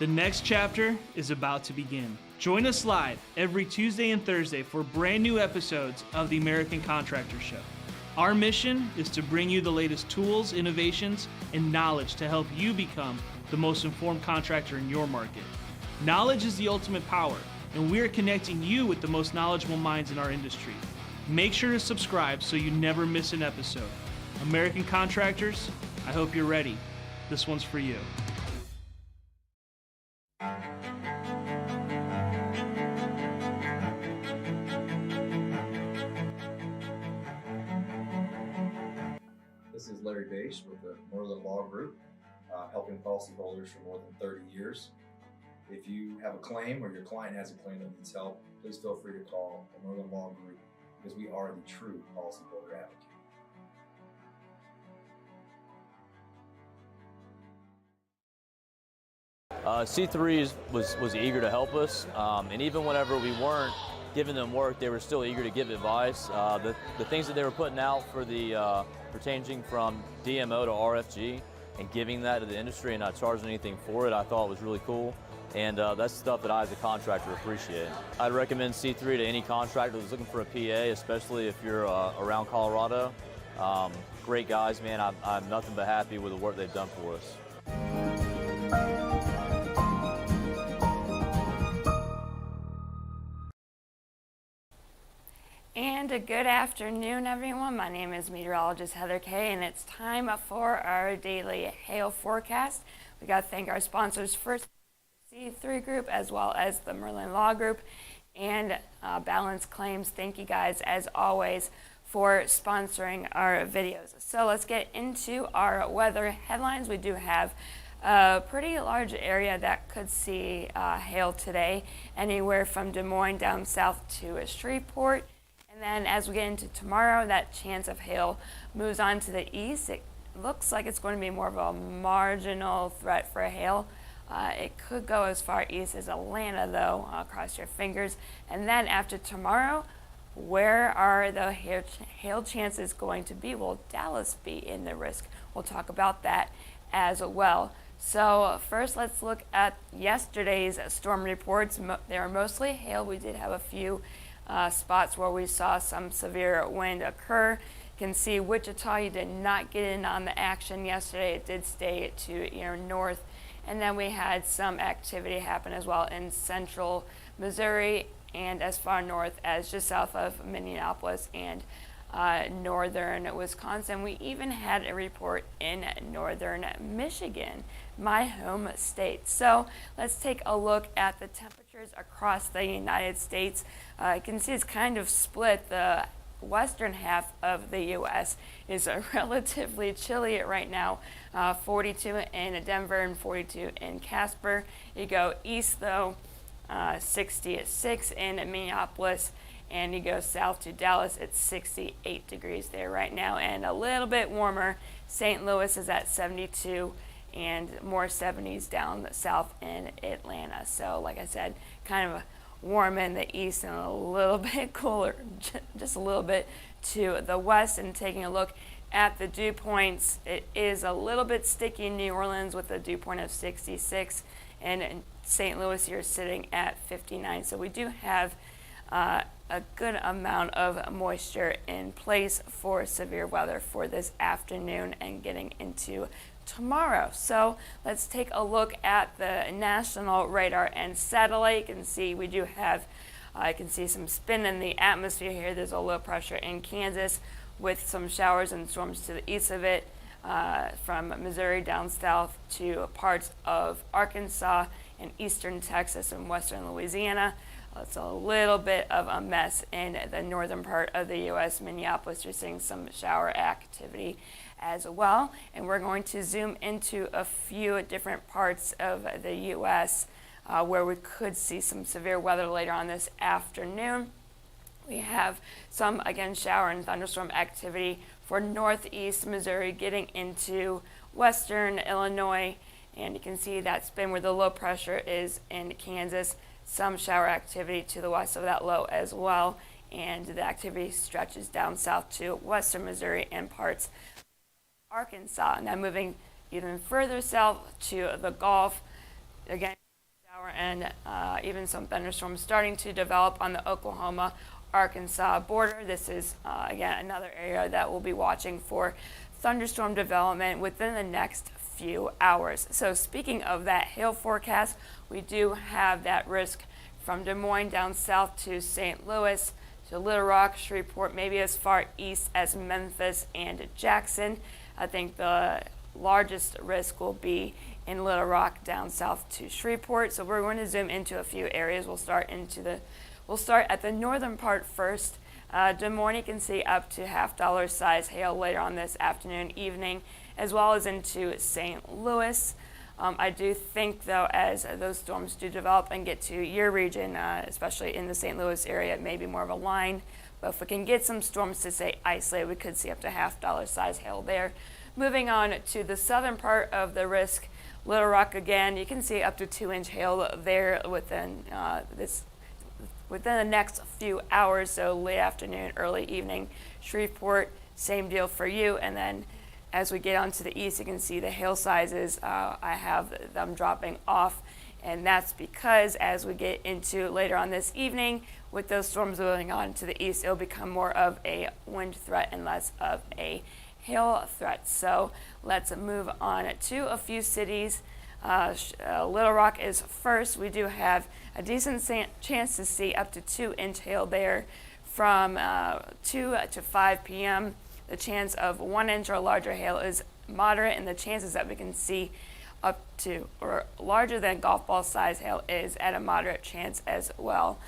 The next chapter is about to begin. Join us live every Tuesday and Thursday for brand new episodes of the American Contractor Show. Our mission is to bring you the latest tools, innovations, and knowledge to help you become the most informed contractor in your market. Knowledge is the ultimate power, and we are connecting you with the most knowledgeable minds in our industry. Make sure to subscribe so you never miss an episode. American Contractors, I hope you're ready. This one's for you. This is Larry Bache with the Moreland Law Group, helping policyholders for more than 30 years. If you have a claim or your client has a claim that needs help, please feel free to call the Moreland Law Group because we are the true policyholder advocate. C3 was eager to help us, and even whenever we weren't giving them work, they were still eager to give advice. The things that they were putting out for the pertaining from DMO to RFG and giving that to the industry and not charging anything for it, I thought was really cool. And that's stuff that I as a contractor appreciate. I'd recommend C3 to any contractor that's looking for a PA, especially if you're around Colorado. Great guys, man. I'm nothing but happy with the work they've done for us. And a good afternoon, everyone. My name is meteorologist Heather Kay, and it's time for our daily hail forecast. We got to thank our sponsors first, C3 Group, as well as the Moreland Law Group and Balance Claims. Thank you guys, as always, for sponsoring our videos. So let's get into our weather headlines. We do have a pretty large area that could see hail today, anywhere from Des Moines down south to Shreveport. And then as we get into tomorrow, that chance of hail moves on to the east. It looks like it's going to be more of a marginal threat for hail. It could go as far east as Atlanta, though. Cross your fingers. And then after tomorrow, where are the hail chances going to be? Will Dallas be in the risk? We'll talk about that as well. So first, let's look at yesterday's storm reports. They are mostly hail. We did have a few spots where we saw some severe wind occur. You can see Wichita, you did not get in on the action yesterday. It did stay to your north. And then we had some activity happen as well in central Missouri and as far north as just south of Minneapolis and northern Wisconsin. We even had a report in northern Michigan, my home state. So let's take a look at the temperatures across the United States. You can see it's kind of split. The western half of the U.S. is relatively chilly right now, 42 in Denver and 42 in Casper. You go east, though, 66 in Minneapolis, and you go south to Dallas, it's 68 degrees there right now, and a little bit warmer. St. Louis is at 72, and more 70s down south in Atlanta. So like I said, kind of warm in the east and a little bit cooler, just a little bit to the west. And taking a look at the dew points, it is a little bit sticky in New Orleans with a dew point of 66, and in St. Louis you're sitting at 59. So we do have a good amount of moisture in place for severe weather for this afternoon and getting into tomorrow. So let's take a look at the national radar and satellite. You can see we do have, I can see some spin in the atmosphere here. There's a low pressure in Kansas with some showers and storms to the east of it, from Missouri down south to parts of Arkansas and eastern Texas and western Louisiana. It's a little bit of a mess in the northern part of the U.S. Minneapolis, you're seeing some shower activity as well. And we're going to zoom into a few different parts of the U.S. Where we could see some severe weather later on this afternoon. We have some, again, shower and thunderstorm activity for northeast Missouri getting into western Illinois. And you can see that spin where the low pressure is in Kansas. Some shower activity to the west of that low as well, and the activity stretches down south to western Missouri and parts of Arkansas. Now moving even further south to the Gulf, again hour, and even some thunderstorms starting to develop on the Oklahoma-Arkansas border. This is, again, another area that we'll be watching for thunderstorm development within the next few hours. So speaking of that hail forecast, we do have that risk from Des Moines down south to St. Louis, to Little Rock, Shreveport, maybe as far east as Memphis and Jackson. I think the largest risk will be in Little Rock down south to Shreveport. So we're going to zoom into a few areas. We'll start at the northern part first. Des Moines, you can see up to $50 size hail later on this afternoon, evening, as well as into St. Louis. I do think, though, as those storms do develop and get to your region, especially in the St. Louis area, it may be more of a line. But if we can get some storms to say isolated, we could see up to $50 size hail there. Moving on to the southern part of the risk, Little Rock again, you can see up to 2-inch hail there within the next few hours, so late afternoon, early evening. Shreveport, same deal for you. And then as we get onto the east, you can see the hail sizes. I have them dropping off, and that's because as we get into later on this evening, with those storms moving on to the east, it'll become more of a wind threat and less of a hail threat. So let's move on to a few cities. Little Rock is first. We do have a decent chance to see up to 2-inch hail there from 2 to 5 p.m. The chance of 1 inch or larger hail is moderate, and the chances that we can see up to or larger than golf ball size hail is at a moderate chance as well.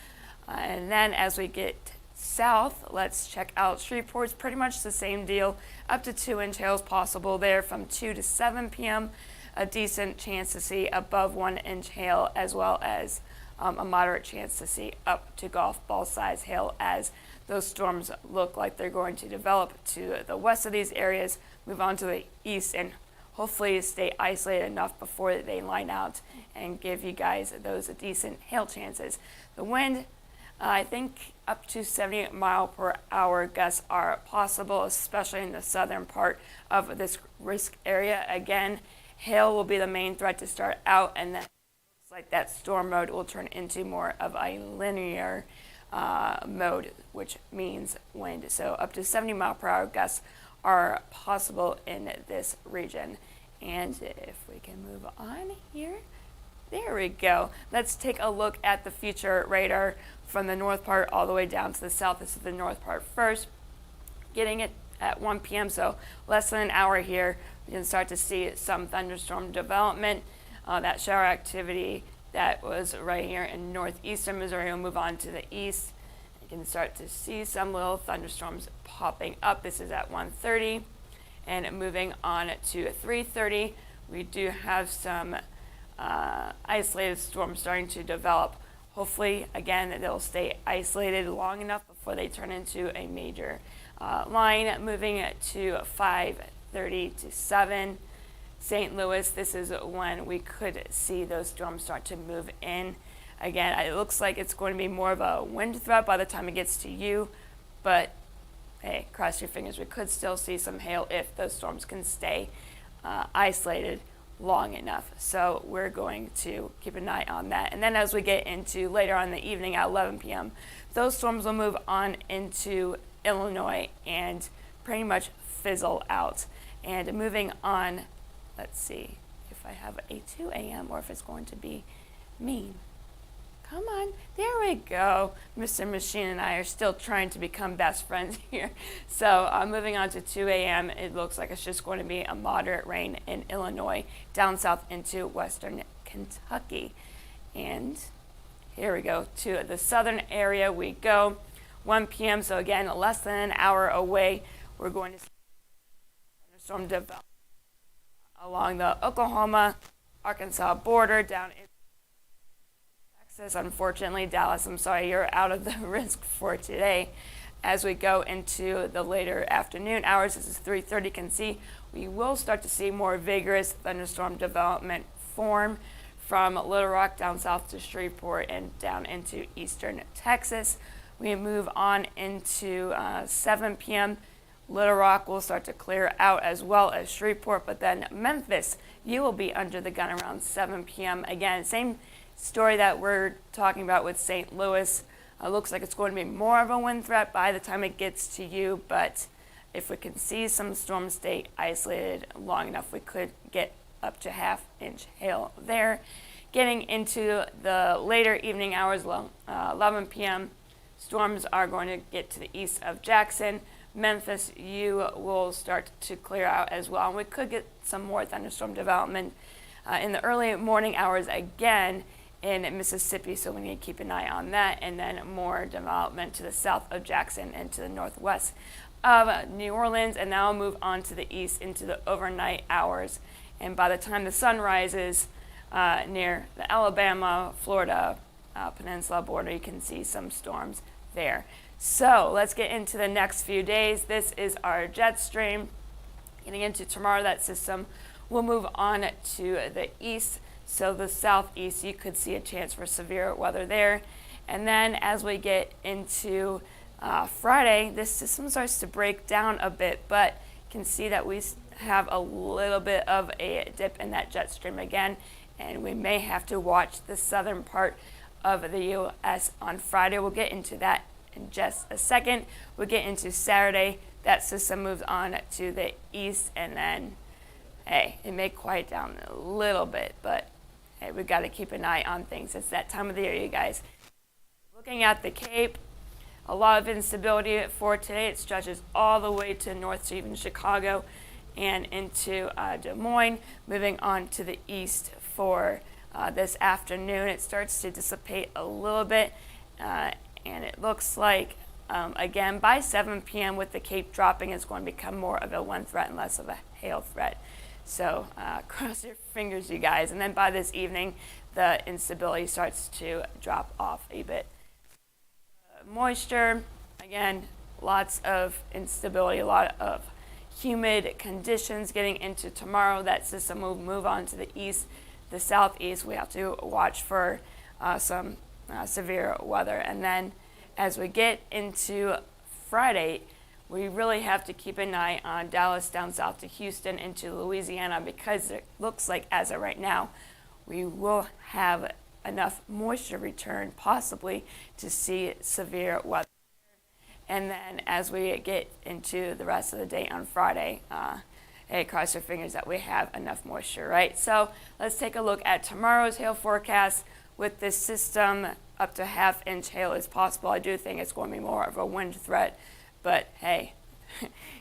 And then as we get south, let's check out Shreveport. It's pretty much the same deal. Up to 2-inch hail is possible there from 2 to 7 p.m. A decent chance to see above 1-inch hail, as well as a moderate chance to see up to golf ball size hail as those storms look like they're going to develop to the west of these areas, move on to the east, and hopefully stay isolated enough before they line out and give you guys those decent hail chances. The wind, I think up to 70 mile per hour gusts are possible, especially in the southern part of this risk area. Again, hail will be the main threat to start out, and then it looks like that storm mode will turn into more of a linear mode, which means wind. So up to 70 mile per hour gusts are possible in this region. And if we can move on here, there we go. Let's take a look at the future radar from the north part all the way down to the south. This is the north part first. Getting it at 1 p.m., so less than an hour here, we can start to see some thunderstorm development. That shower activity that was right here in northeastern Missouri will move on to the east. You can start to see some little thunderstorms popping up. This is at 1:30, and moving on to 3:30, we do have some isolated storms starting to develop. Hopefully, again, they'll stay isolated long enough before they turn into a major line. Moving to 5:30 to 7. St. Louis, this is when we could see those storms start to move in. Again, it looks like it's going to be more of a wind threat by the time it gets to you, but hey, cross your fingers. We could still see some hail if those storms can stay isolated long enough. So we're going to keep an eye on that. And then as we get into later on in the evening at 11 p.m., those storms will move on into Illinois and pretty much fizzle out. And moving on, let's see if I have a 2 a.m. or if it's going to be mean. Come on, there we go. Mr. Machine and I are still trying to become best friends here. So moving on to 2 a.m., it looks like it's just going to be a moderate rain in Illinois, down south into western Kentucky. And here we go, to the southern area we go. 1 p.m., so again, less than an hour away, we're going to see a thunderstorm develop along the Oklahoma-Arkansas border down in Texas. Unfortunately, Dallas, I'm sorry, you're out of the risk for today. As we go into the later afternoon hours, this is 3:30, can see we will start to see more vigorous thunderstorm development form from Little Rock down south to Shreveport and down into eastern Texas. We move on into 7 p.m. Little Rock will start to clear out, as well as Shreveport, but then Memphis, you will be under the gun around 7 p.m. Again, same story that we're talking about with St. Louis, looks like it's going to be more of a wind threat by the time it gets to you, but if we can see some storms stay isolated long enough, we could get up to half-inch hail there. Getting into the later evening hours, 11 p.m., storms are going to get to the east of Jackson. Memphis, you will start to clear out as well. And we could get some more thunderstorm development in the early morning hours again in Mississippi, so we need to keep an eye on that. And then more development to the south of Jackson and to the northwest of New Orleans. And now we'll move on to the east into the overnight hours. And by the time the sun rises near the Alabama, Florida peninsula border, you can see some storms there. So let's get into the next few days. This is our jet stream. Getting into tomorrow, that system will move on to the east. So the southeast, you could see a chance for severe weather there. And then as we get into Friday, this system starts to break down a bit, but you can see that we have a little bit of a dip in that jet stream again, and we may have to watch the southern part of the U.S. on Friday. We'll get into that in just a second. We'll get into Saturday. That system moves on to the east, and then, hey, it may quiet down a little bit, but hey, we've got to keep an eye on things. It's that time of the year, you guys. Looking at the Cape, a lot of instability for today. It stretches all the way to north to even Chicago and into Des Moines. Moving on to the east for this afternoon, it starts to dissipate a little bit, and it looks like, again, by 7 p.m. with the Cape dropping, it's going to become more of a wind threat and less of a hail threat. So cross your fingers, you guys. And then by this evening, the instability starts to drop off a bit. Moisture, again, lots of instability, a lot of humid conditions getting into tomorrow. That system will move on to the east, the southeast. We have to watch for some severe weather. And then as we get into Friday, we really have to keep an eye on Dallas down south to Houston into Louisiana, because it looks like as of right now, we will have enough moisture return possibly to see severe weather. And then as we get into the rest of the day on Friday, hey, cross your fingers that we have enough moisture, right? So let's take a look at tomorrow's hail forecast. With this system, up to half-inch hail is possible. I do think it's going to be more of a wind threat, but hey,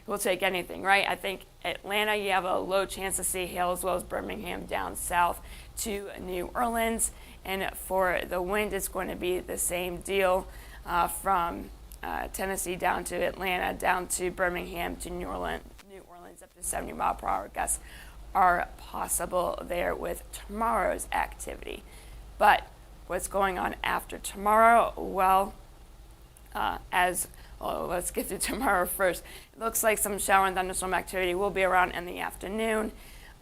we'll take anything, right? I think Atlanta, you have a low chance to see hail, as well as Birmingham down south to New Orleans. And for the wind, it's going to be the same deal from Tennessee down to Atlanta, down to Birmingham to New Orleans, up to 70 mile per hour gusts are possible there with tomorrow's activity. But what's going on after tomorrow? Well, let's get to tomorrow first. It looks like some shower and thunderstorm activity will be around in the afternoon.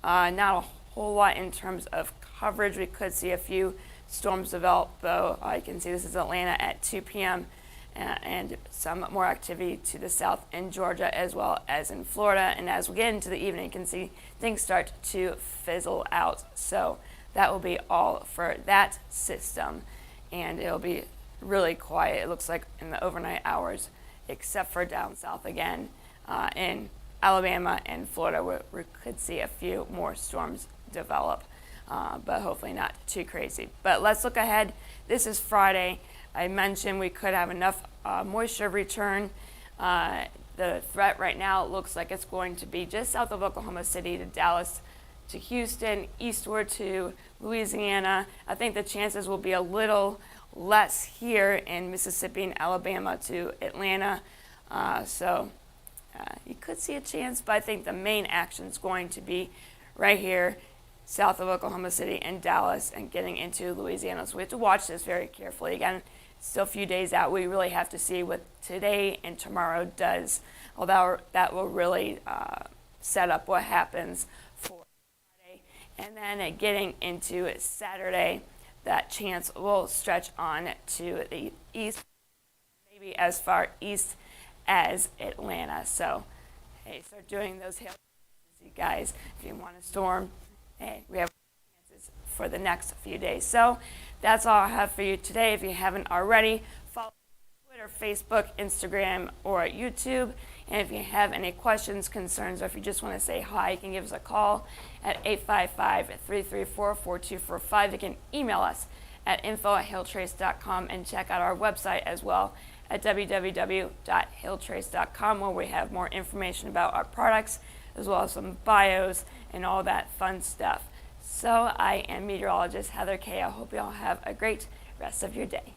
Not a whole lot in terms of coverage. We could see a few storms develop, though. You can see this is Atlanta at 2 p.m. And some more activity to the south in Georgia as well as in Florida. And as we get into the evening, you can see things start to fizzle out. So that will be all for that system. And it'll be really quiet, it looks like, in the overnight hours, except for down south again in Alabama and Florida, where we could see a few more storms develop, but hopefully not too crazy. But let's look ahead. This is Friday. I mentioned we could have enough moisture return. The threat right now looks like it's going to be just south of Oklahoma City to Dallas to Houston, eastward to Louisiana. I think the chances will be a little less here in Mississippi and Alabama to Atlanta. So you could see a chance, but I think the main action is going to be right here south of Oklahoma City and Dallas and getting into Louisiana. So we have to watch this very carefully. Again, still a few days out. We really have to see what today and tomorrow does, although that will really set up what happens for Friday. And then getting into Saturday, that chance will stretch on to the east, maybe as far east as Atlanta. So, hey, start doing those hail chances, you guys. If you want a storm, hey, we have chances for the next few days. So That's all I have for you today. If you haven't already, follow Twitter, Facebook, Instagram, or YouTube. And if you have any questions, concerns, or if you just want to say hi, you can give us a call at 855-334-4245. You can email us at info@hailtrace.com and check out our website as well at www.hailtrace.com, where we have more information about our products as well as some bios and all that fun stuff. So I am meteorologist Heather Kay. I hope you all have a great rest of your day.